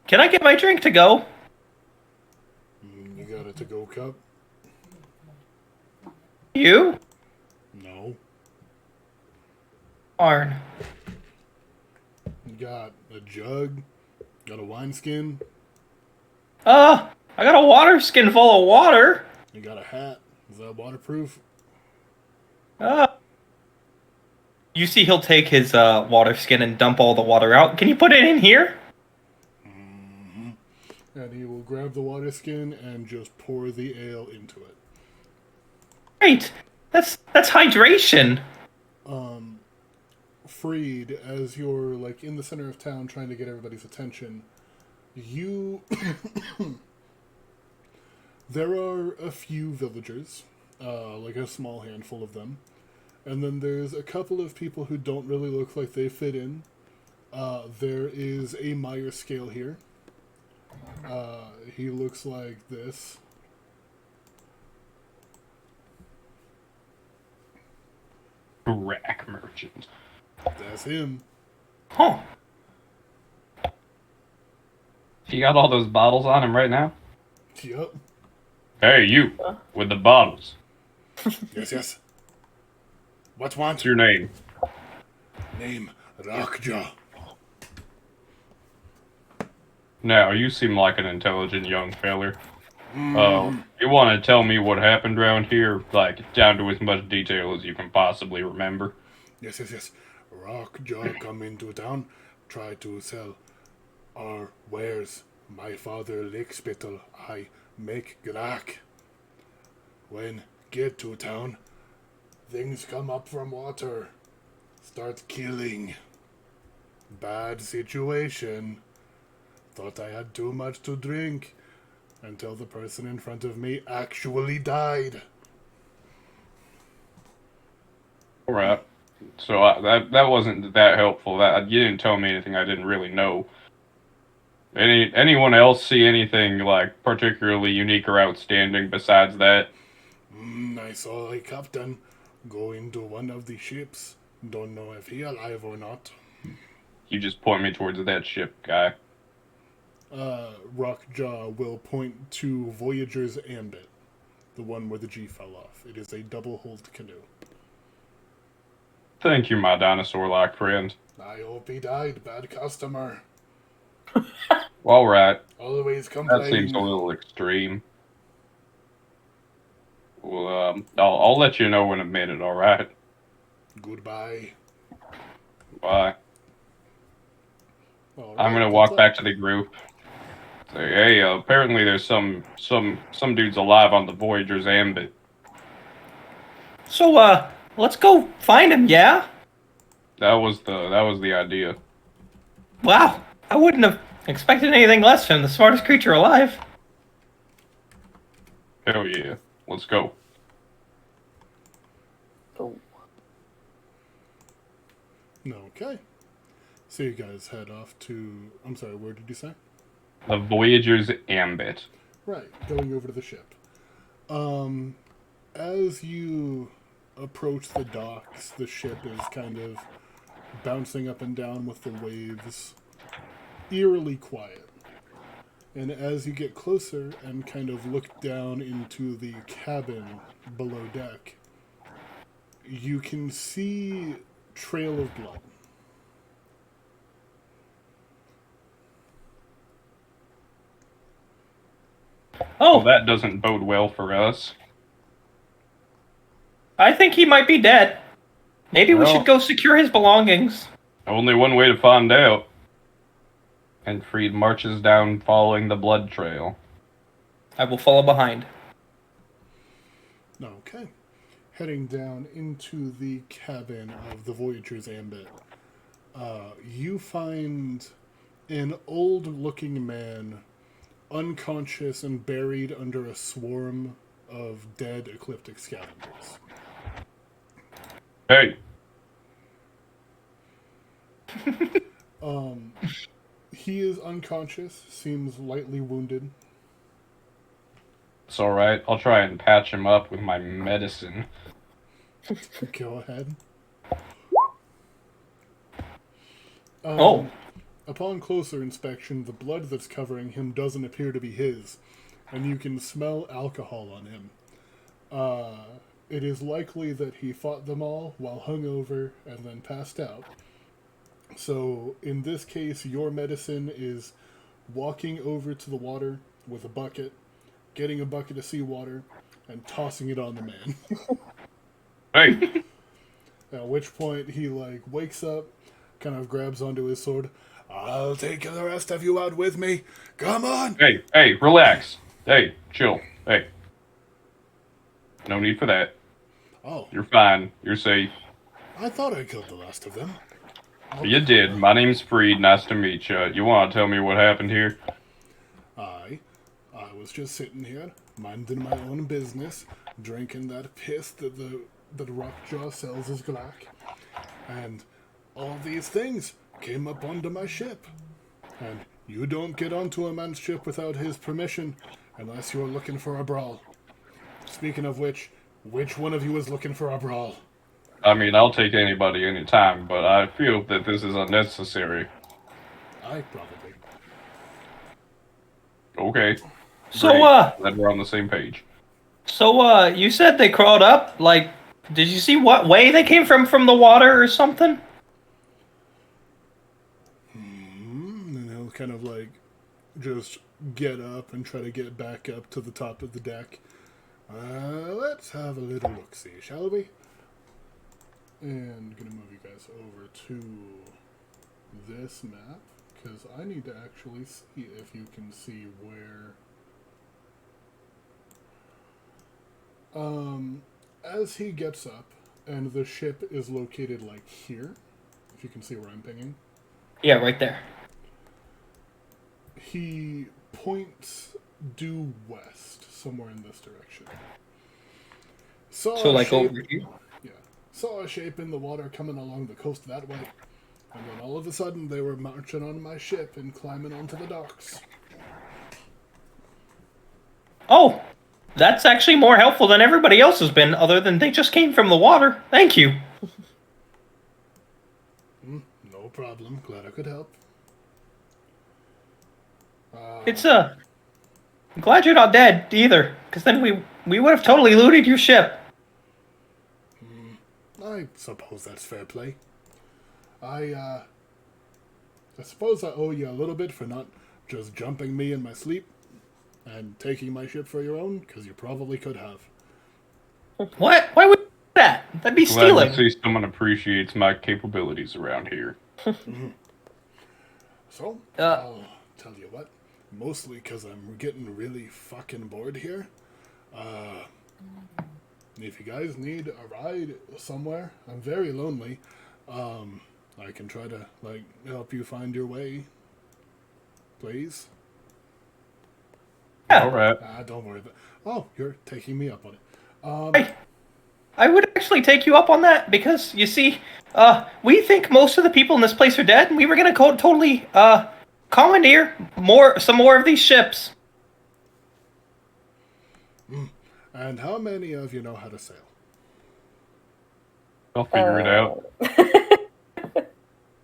can I get my drink to go? You got a to-go cup? You? No. Darn. You got a jug? Got a wineskin? I got a water skin full of water. You got a hat? Is that waterproof? You see he'll take his water skin and dump all the water out. Can you put it in here? And he will grab the water skin and just pour the ale into it. Great. That's hydration. Freed, as you're like in the center of town trying to get everybody's attention, you there are a few villagers, like a small handful of them, and then there's a couple of people who don't really look like they fit in. There is a Meyer scale here. He looks like this. Rack merchant. That's him. Huh. You got all those bottles on him right now? Yup. Hey, you with the bottles. Yes, yes. What want? What's your name? Name Rockjaw. Now, you seem like an intelligent young feller. You want to tell me what happened around here, like down to as much detail as you can possibly remember? Yes, yes, yes. Rockjaw come into town, try to sell our wares. My father lick spittle, I make grack. When get to town, things come up from water. Start killing. Bad situation. Thought I had too much to drink. Until the person in front of me actually died. Alright. So that wasn't that helpful. You didn't tell me anything I didn't really know. Anyone else see anything like particularly unique or outstanding besides that? I saw a captain go into one of the ships. Don't know if he alive or not. You just point me towards that ship, guy. Rockjaw will point to Voyager's Ambit, the one where the G fell off. It is a double-hulled canoe. Thank you, my dinosaur-like friend. I hope he died. Bad customer. All right. Always That complaining. seems a little extreme. Well, I'll let you know in a minute, all right? Goodbye. Bye. All I'm right, gonna walk that's back to the group. Say, hey, apparently there's some dudes alive on the Voyager's ambit. So, let's go find him, yeah? That was the idea. Wow, I wouldn't have expected anything less from the smartest creature alive. Hell yeah. Let's go. Oh. Okay. So you guys head off to. I'm sorry, where did you say? The Voyager's ambit. Right, going over to the ship. As you approach the docks, the ship is kind of bouncing up and down with the waves, eerily quiet. And as you get closer and kind of look down into the cabin below deck, you can see trail of blood. Oh, Well, that doesn't bode well for us. I think he might be dead. Maybe we Well- should go secure his belongings. Only one way to find out. And Freed marches down following the blood trail. I will follow behind. Okay. Heading down into the cabin of the Voyager's ambit, you find an old-looking man unconscious and buried under a swarm of dead ecliptic scavengers. Hey, He is unconscious, seems lightly wounded. it's alright. I'll try and patch him up with my medicine. Go ahead. Oh. Upon closer inspection, the blood that's covering him doesn't appear to be his, and you can smell alcohol on him. It is likely that he fought them all while hungover and then passed out. So, in this case, your medicine is walking over to the water with a bucket, getting a bucket of seawater, and tossing it on the man. Hey, At which point he wakes up, kind of grabs onto his sword. I'll take the rest of you out with me. Come on! hey, relax. Hey, chill. Hey. No need for that. Oh, You're fine. You're safe. I thought I killed the last of them. You did. My name's Freed. Nice to meet you. You want to tell me what happened here? I was just sitting here, minding my own business, drinking that piss that the Rockjaw sells as Glack, and all these things came up onto my ship. And you don't get onto a man's ship without his permission, unless you're looking for a brawl. Speaking of which one of you is looking for a brawl? I mean, I'll take anybody anytime, but I feel that this is unnecessary. I probably. Okay. So, Great. Glad we're on the same page. So, you said they crawled up? Did you see what way they came from the water or something? And he'll kind of just get up and try to get back up to the top of the deck. Let's have a little look-see, shall we? And gonna move you guys over to this map, because I need to actually see if you can see where... as he gets up, and the ship is located here, if you can see where I'm pinging, Yeah, right there. he points due west, somewhere in this direction. Saw So, a shape, over here? yeah, saw a shape in the water coming along the coast that way, and then all of a sudden they were marching on my ship and climbing onto the docks. Oh, that's actually more helpful than everybody else has been, other than they just came from the water. Thank you. No problem. Glad I could help. I'm glad you're not dead, either, because then we would have totally looted your ship. I suppose that's fair play. I suppose I owe you a little bit for not just jumping me in my sleep and taking my ship for your own, because you probably could have. What? Why would you do that? That'd be Glad stealing. to see someone appreciates my capabilities around here. So, Uh. I'll tell you what. Mostly because I'm getting really fucking bored here. If you guys need a ride somewhere, I'm very lonely. I can try to, like, help you find your way. Please? Yeah. All right. Don't worry about it. Oh, you're taking me up on it. I would actually take you up on that because you see, we think most of the people in this place are dead, and we were gonna totally commandeer some more of these ships. And how many of you know how to sail? I'll figure it out.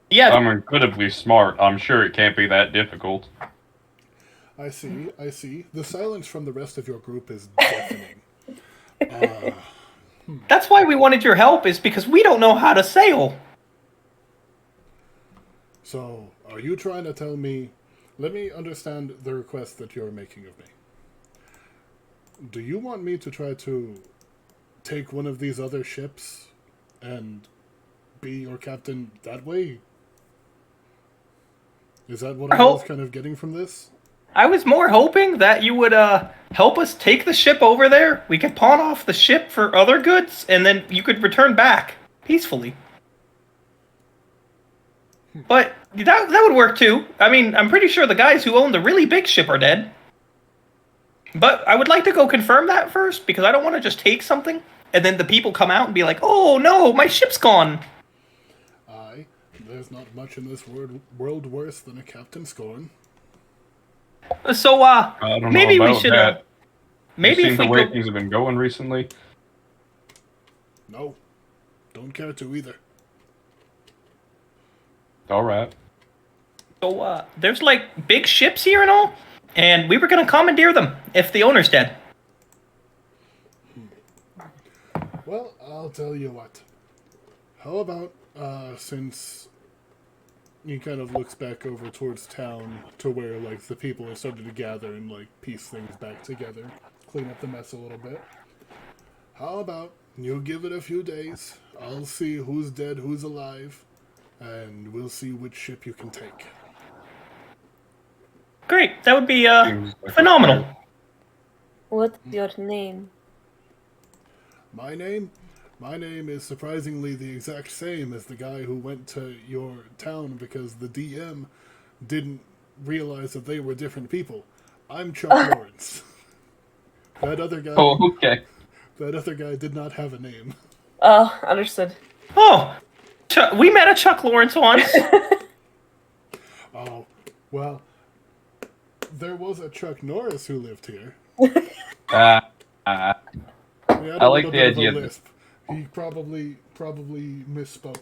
Yeah, I'm incredibly smart. I'm sure it can't be that difficult. I see. The silence from the rest of your group is deafening. that's why we wanted your help, is because we don't know how to sail. So, are you trying to tell me... Let me understand the request that you're making of me. Do you want me to try to take one of these other ships and be your captain that way? Is that what I was kind of getting from this? I was more hoping that you would help us take the ship over there. We could pawn off the ship for other goods, and then you could return back peacefully. But that would work too. I mean, I'm pretty sure the guys who own the really big ship are dead. But I would like to go confirm that first, because I don't want to just take something, and then the people come out and be like, oh no, my ship's gone. Aye, there's not much in this world worse than a Captain Scorn. So, I don't maybe know we about should, that. maybe You've if seen we the way go... things have been going recently. No, don't care to either. All right. So, there's like big ships here and all, and we were gonna commandeer them if the owner's dead. Well, I'll tell you what. How about, since he kind of looks back over towards town to where, like, the people are starting to gather and, like, piece things back together, clean up the mess a little bit. How about you give it a few days, I'll see who's dead, who's alive, and we'll see which ship you can take. Great, that would be, Seems like a phenomenal. fair- What's your name? My name? My name is surprisingly the exact same as the guy who went to your town because the DM didn't realize that they were different people. I'm Chuck Lawrence. That other guy Oh, okay. That other guy did not have a name. Oh, understood. Oh, we met a Chuck Lawrence once. Oh, well, there was a Chuck Norris who lived here. Uh, He had I a like little the bit of idea a that- lisp. He probably misspoke.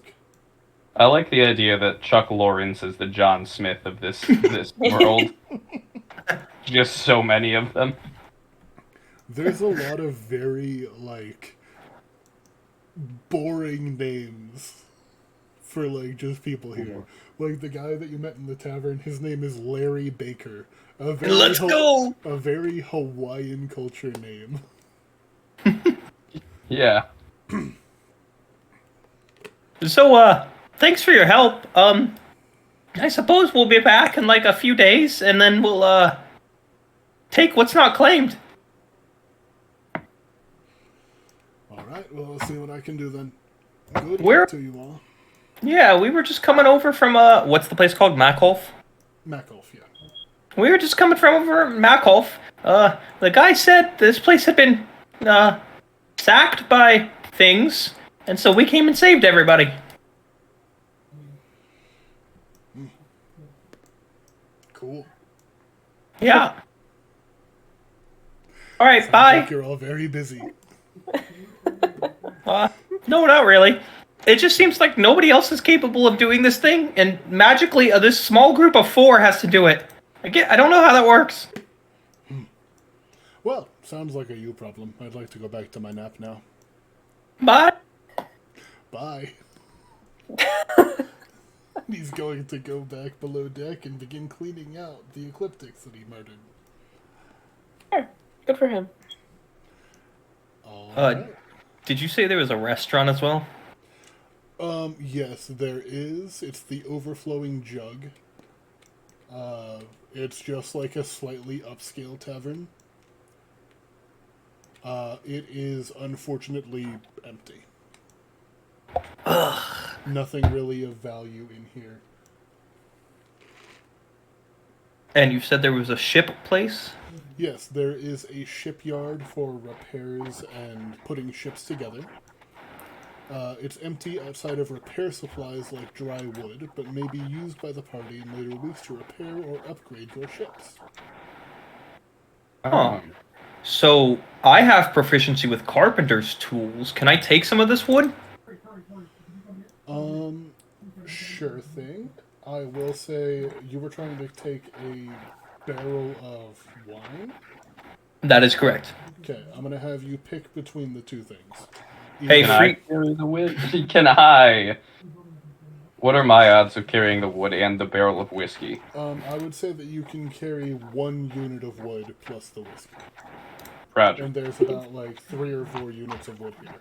I like the idea that Chuck Lawrence is the John Smith of this world. Just so many of them. There's a lot of very, like, boring names for, like, just people here. Like, the guy that you met in the tavern, his name is Larry Baker. Let's go! A very Hawaiian culture name. Yeah. So, thanks for your help. I suppose we'll be back in like a few days, and then we'll, take what's not claimed. Alright, well, let's see what I can do then. Good Where- luck to you all. Yeah, we were just coming over from, what's the place called? Makolf? Makolf, yeah. We were just coming from over Makolf. The guy said this place had been, sacked by things, and so we came and saved everybody. Cool. Yeah. Alright, Sounds bye. like you're all very busy. No, not really. It just seems like nobody else is capable of doing this thing, and magically, this small group of 4 has to do it. I don't know how that works. Well, sounds like a you problem. I'd like to go back to my nap now. Bye. Bye. He's going to go back below deck and begin cleaning out the ecliptics that he murdered. Sure. Good for him. Alright. Did you say there was a restaurant as well? Yes, there is. It's the Overflowing Jug. It's just like a slightly upscale tavern. It is unfortunately empty. Nothing really of value in here. And you said there was a ship place? Yes, there is a shipyard for repairs and putting ships together. It's empty outside of repair supplies like dry wood, but may be used by the party in later weeks to repair or upgrade your ships. Huh. So, I have proficiency with carpenter's tools. Can I take some of this wood? Sure thing. I will say you were trying to take a barrel of wine. That is correct. Okay, I'm gonna have you pick between the two things. Hey, Can free. I carry the wood? Can I? What are my odds of carrying the wood and the barrel of whiskey? I would say that you can carry 1 unit of wood plus the whiskey. Roger. And there's about like 3 or 4 units of wood here.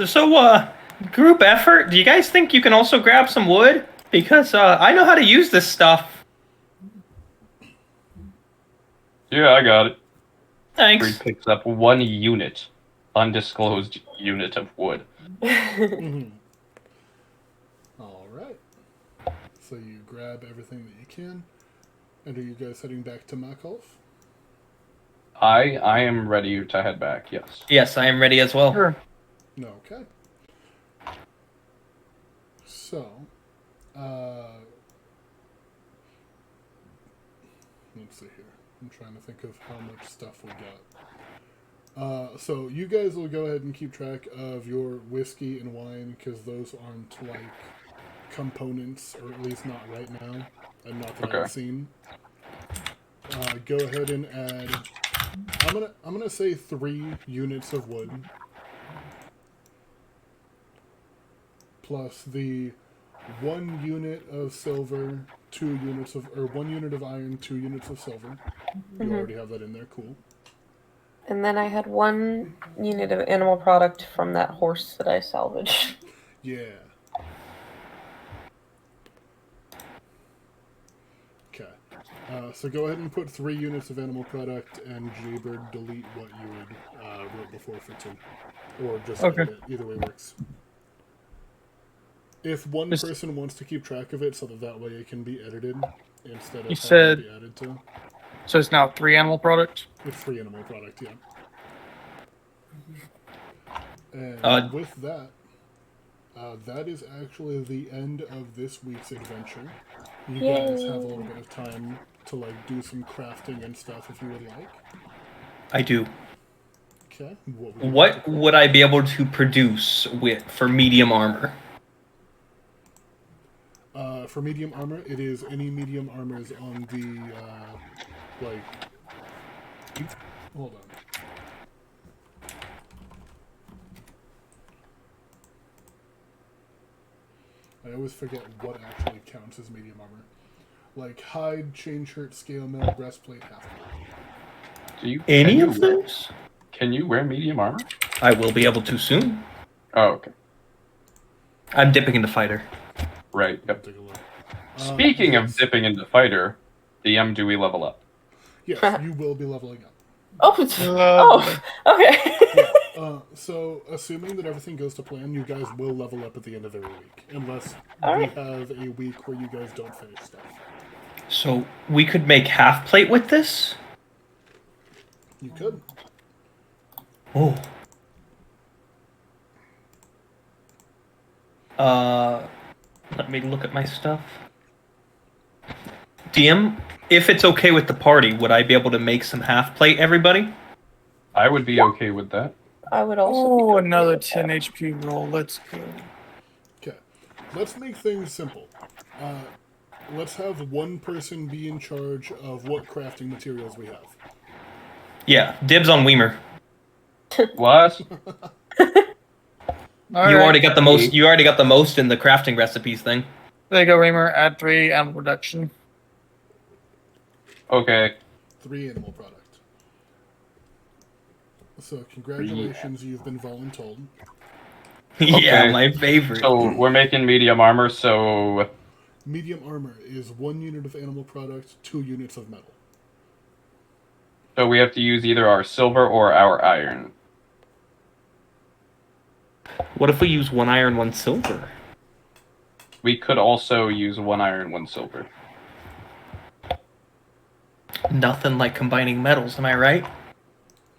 So, group effort, do you guys think you can also grab some wood? Because, I know how to use this stuff. Yeah, I got it. Thanks. Reed picks up 1 unit, undisclosed unit of wood. Alright. So you grab everything that you can. And are you guys heading back to Makolf? I am ready to head back, yes. Yes, I am ready as well. Sure. No, okay. So, let's see here. I'm trying to think of how much stuff we got. So you guys will go ahead and keep track of your whiskey and wine, because those aren't like components, or at least not right now, and not that Okay. I've seen. Go ahead and add. I'm gonna say 3 units of wood, plus the 1 unit of silver, 2 units of, or 1 unit of iron, 2 units of silver. You already have that in there. Cool. And then I had 1 unit of animal product from that horse that I salvaged. Yeah. Okay. So go ahead and put 3 units of animal product, and Jaybird delete what you had wrote before for 2. Or just Okay. edit it. Either way works. If one Just- person wants to keep track of it so that way it can be edited instead of having said- to be added to. So it's now 3 animal product. It's free animal product, yeah. And with that, that is actually the end of this week's adventure. You guys have a little bit of time to like do some crafting and stuff if you would like. I do. Okay. What would you like What to would I be able to produce for medium armor? for medium armor, it is any medium armors on the like. Hold on. I always forget what actually counts as medium armor. Like hide, chain shirt, scale mail, breastplate, half plate. Do you Any can you of wear- those? Can you wear medium armor? I will be able to soon. Oh, okay. I'm dipping into fighter. Right. Yep. Take a look. Speaking of yes. dipping into fighter, DM, do we level up? Yes, you will be leveling up. Oh, okay. So, assuming that everything goes to plan, you guys will level up at the end of every week. Unless All we right. have a week where you guys don't finish stuff. So we could make half plate with this? You could. Oh. Let me look at my stuff. DM, if it's okay with the party, would I be able to make some half plate, everybody? I would be okay with that. I would also. be Oh, okay another with 10 that. HP roll. Let's go. Okay. Let's make things simple. Let's have one person be in charge of what crafting materials we have. Yeah, dibs on Weimer. What? All You right. already got the most. You already got the most in the crafting recipes thing. There you go, Reamer. Add 3 animal production. Okay. 3 animal product. So, congratulations, you've been voluntold. Yeah, Okay. my favorite. So we're making medium armor, so Medium armor is 1 unit of animal product, 2 units of metal. So we have to use either our silver or our iron. What if we use 1 iron, 1 silver? We could also use 1 iron, 1 silver. Nothing like combining metals, am I right?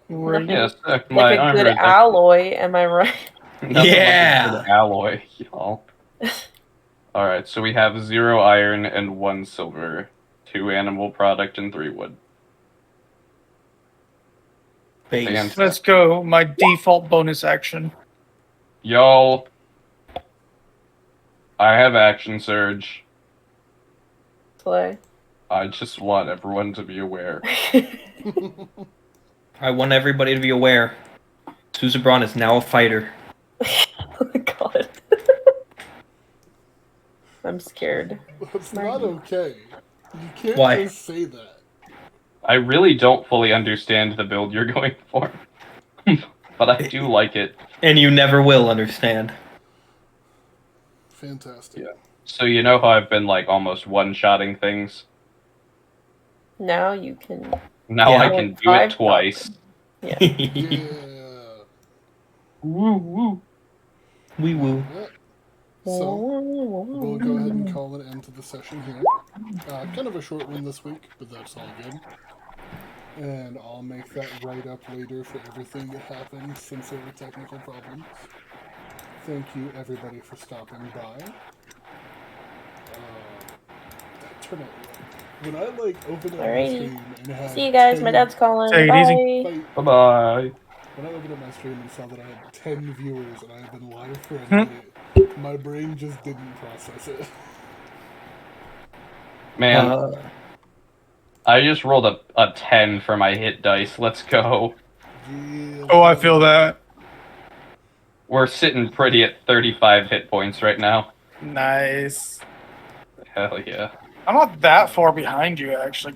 Right. Yes, Like my a good armor is alloy, am I right? nothing like a Yeah. good alloy, y'all. Alright, so we have 0 iron and 1 silver, 2 animal product, and 3 wood. Base. Fantastic. Let's go. My default bonus action. Y'all, I have action surge. Slay. I just want everyone to be aware. I want everybody to be aware. Suzabron is now a fighter. Oh my god. I'm scared. That's not okay. You can't Why? just say that. I really don't fully understand the build you're going for. But I do like it. And you never will understand. Fantastic. Yeah. So you know how I've been like almost one-shotting things? Now you can. Now Yeah. I can do it twice. Yeah. Yeah. Woo woo. Wee woo. Yeah. So, we'll go ahead and call an end to the session here. Kind of a short one this week, but that's all good. And I'll make that write-up later for everything that happened since there were technical problems. Thank you, everybody, for stopping by. That turned out well. When I, opened up my Alrighty. stream and had See you guys. 10 My dad's calling. Take it Bye. easy. Bye-bye. When I opened up my stream and saw that I had 10 viewers and I had been live for a minute, my brain just didn't process it. Man, I just rolled a 10 for my hit dice. Let's go. Yeah, Oh, I feel that. We're sitting pretty at 35 hit points right now. Nice. Hell yeah. I'm not that far behind you, actually.